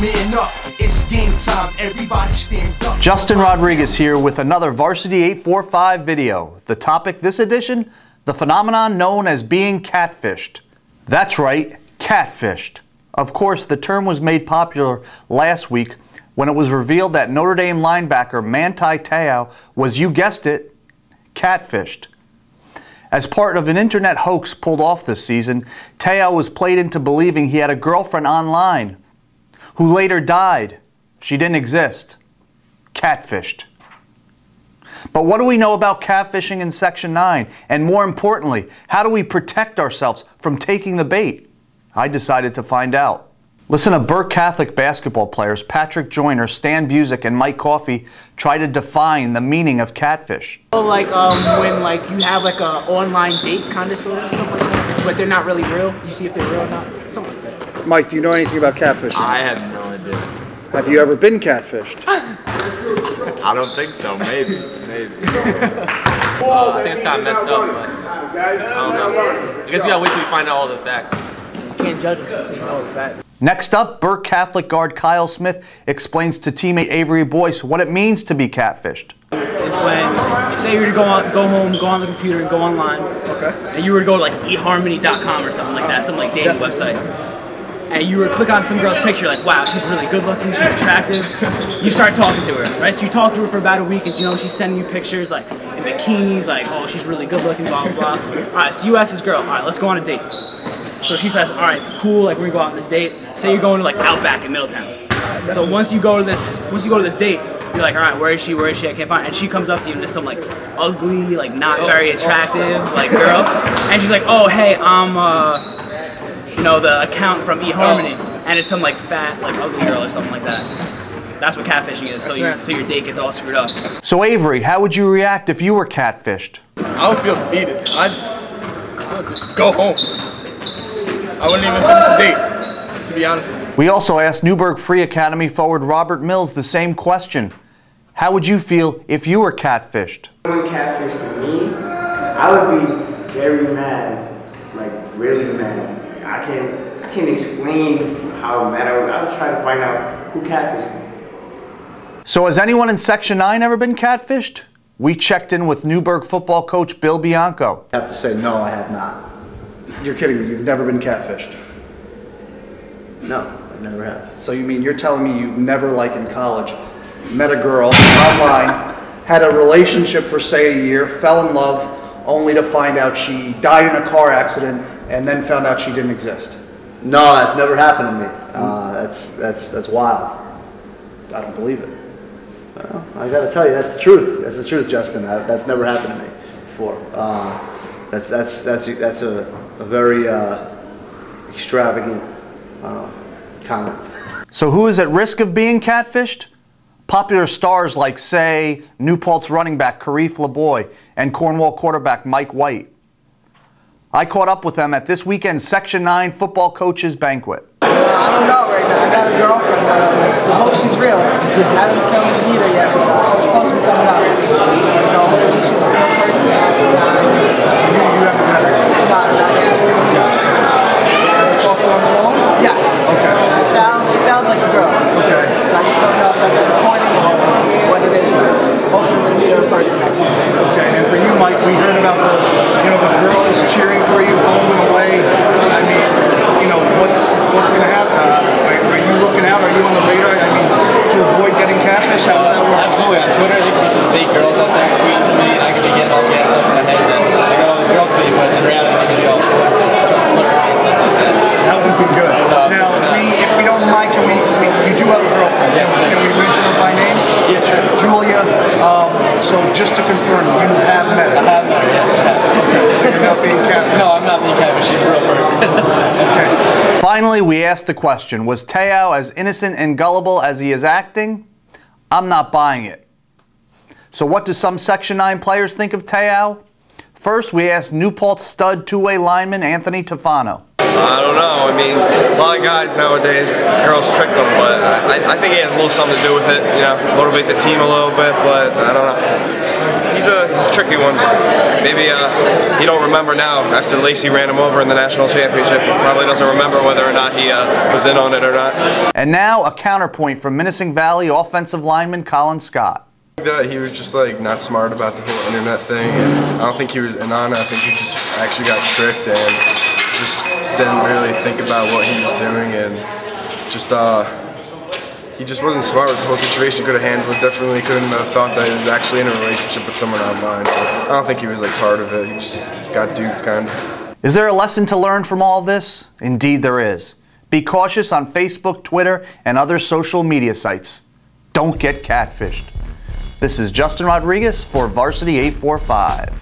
Man up, it's game time, everybody stand up. Justin Rodriguez here with another Varsity 845 video. The topic this edition, the phenomenon known as being catfished. That's right, catfished. Of course, the term was made popular last week when it was revealed that Notre Dame linebacker Manti Te'o was, you guessed it, catfished. As part of an internet hoax pulled off this season, Te'o was played into believing he had a girlfriend online who later died. She didn't exist. Catfished. But what do we know about catfishing in Section 9? And more importantly, how do we protect ourselves from taking the bait? I decided to find out. Listen to Burke Catholic basketball players Patrick Joyner, Stan Busick, and Mike Coffey try to define the meaning of catfish. Like when you have like a online date kind of sort of something like that, but they're not really real. You see if they're real or not, something like that. Mike, do you know anything about catfishing? I have no idea. Have you ever been catfished? I don't think so. Maybe. I think it's kind of messed up, but I don't know. I guess we gotta wait till we find out all the facts. You can't judge them until you know the facts. Next up, Burke Catholic guard Kyle Smith explains to teammate Avery Boyce what it means to be catfished. Is when, say you were to go home, go on the computer and go online, okay, and you were to go to like eHarmony.com or something like that, some like dating website, and you were to click on some girl's picture, like, wow, she's really good looking, she's attractive. You start talking to her, right? So you talk to her for about a week, and you know she's sending you pictures like in bikinis, like, oh, she's really good looking, blah blah blah. All right, so you ask this girl, all right, let's go on a date. So she says, all right, cool, like we're gonna go out on this date. Say you're going to like Outback in Middletown. So once you go to this date, you're like, all right, where is she? Where is she? I can't find her. And she comes up to you and there's some like ugly, like not very attractive like girl, and she's like, oh hey, I'm you know, the account from eHarmony, and it's some like fat, like ugly girl or something like that. That's what catfishing is. So your date gets all screwed up. So Avery, how would you react if you were catfished? I would feel defeated. I would just go home. I wouldn't even finish the date, to be honest with you. We also asked Newburgh Free Academy forward Robert Mills the same question. How would you feel if you were catfished? Someone catfished me, I would be very mad, like really mad. I can't explain how mad I would try to find out who catfished me. So has anyone in Section 9 ever been catfished? We checked in with Newburgh football coach Bill Bianco. I have to say, no, I have not. You're kidding me, you've never been catfished? No, I never have. So you mean you're telling me you've never, like in college, met a girl online, had a relationship for say a year, fell in love, only to find out she died in a car accident, and then found out she didn't exist? No, that's never happened to me. That's wild. I don't believe it. Well, I gotta tell you, that's the truth. That's the truth, Justin. That's never happened to me before. That's a very extravagant comment. So who is at risk of being catfished? Popular stars like, say, New Paltz running back Karife LeBoy and Cornwall quarterback Mike White. I caught up with them at this weekend's Section 9 football coaches banquet. I don't know right now. I got a girlfriend, but I hope she's real. I haven't come to meet her yet, but she's supposed to be coming out. So hopefully she's a real person. So you haven't met her? No, not yet. Ever talked to her on the phone? Yes. Okay. She sounds like a girl. Okay. I just don't know if that's recording or what it is. Hopefully we'll meet her in person next week. Okay, and for you, Mike, we heard about the girls cheering for you home and away. I mean, what's going to happen? Are you looking out? Are you on the radar? I mean, to avoid getting catfish, how does that work? Absolutely. On Twitter, there could be some fake girls out there tweeting to me, and I could be getting all gassed up in the head, and I got all these girls to me, but in reality, they could be all just trying to flirt me and stuff like that. That would be good. No, now, if we don't mind, you do have a girlfriend. Yes, I do. Can we mention her by name? Yeah, sure. Julia. So just to confirm, you have met her? I have met her, yes, I have. Okay, so you're not being catfished? No, I'm not being catfished. She's a real person. Okay. Finally, we asked the question, was Te'o as innocent and gullible as he is acting? I'm not buying it. So what do some Section 9 players think of Te'o? First, we asked New Paltz stud two-way lineman Anthony Tofano. I don't know. I mean, a lot of guys nowadays, girls trick them, but I think he had a little something to do with it. You know, motivate the team a little bit, but I don't know. he's a tricky one. Maybe he don't remember now. After Lacey ran him over in the national championship, he probably doesn't remember whether or not he was in on it or not. And now a counterpoint from Menacing Valley offensive lineman Colin Scott. That he was just like not smart about the whole internet thing, and I don't think he was in on it. I think he just actually got tricked and just didn't really think about what he was doing, and just he just wasn't smart with the whole situation. He could have handled it differently. Couldn't have thought that he was actually in a relationship with someone online. So I don't think he was like part of it. He just got duped, kind of. Is there a lesson to learn from all this? Indeed there is. Be cautious on Facebook, Twitter, and other social media sites. Don't get catfished. This is Justin Rodriguez for Varsity 845.